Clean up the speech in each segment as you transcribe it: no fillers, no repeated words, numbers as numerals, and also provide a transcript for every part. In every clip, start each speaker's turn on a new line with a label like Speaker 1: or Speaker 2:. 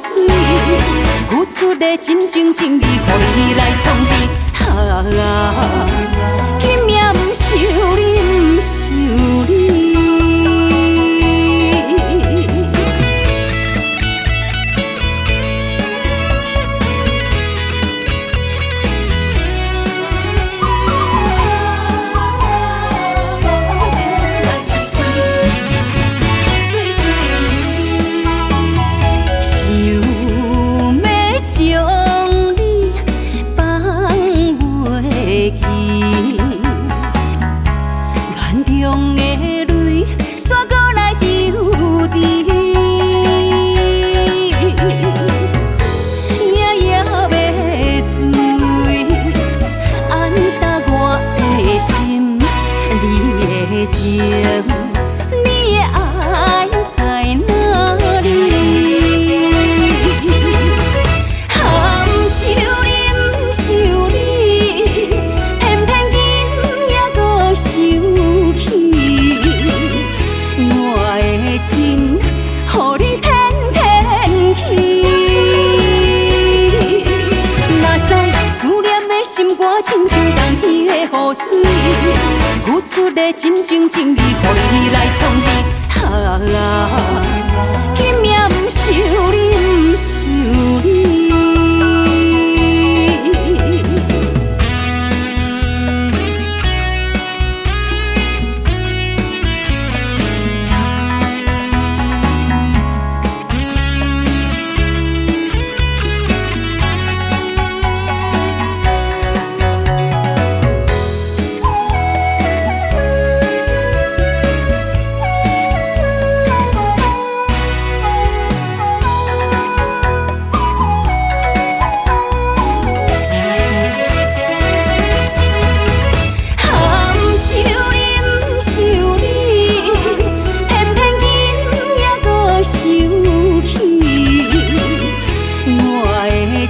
Speaker 1: 水，付出的真情真意，予你来创治。今夜不想你，不想你。你的爱在哪里？不想你，不想你，偏偏今夜搁想起。我的情，予你偏偏去。哪知思念的心肝，亲像冬天的雨水。付出的真情真意，予你来创治。今夜不想你，不想你。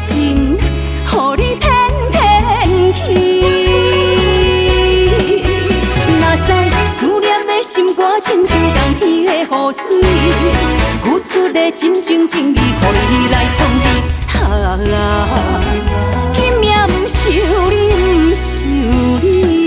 Speaker 1: 情，予你偏偏去。哪知思念的心肝，亲像冬天的雨水。付出的真情真意，予你来创治。今夜不想你，不想你。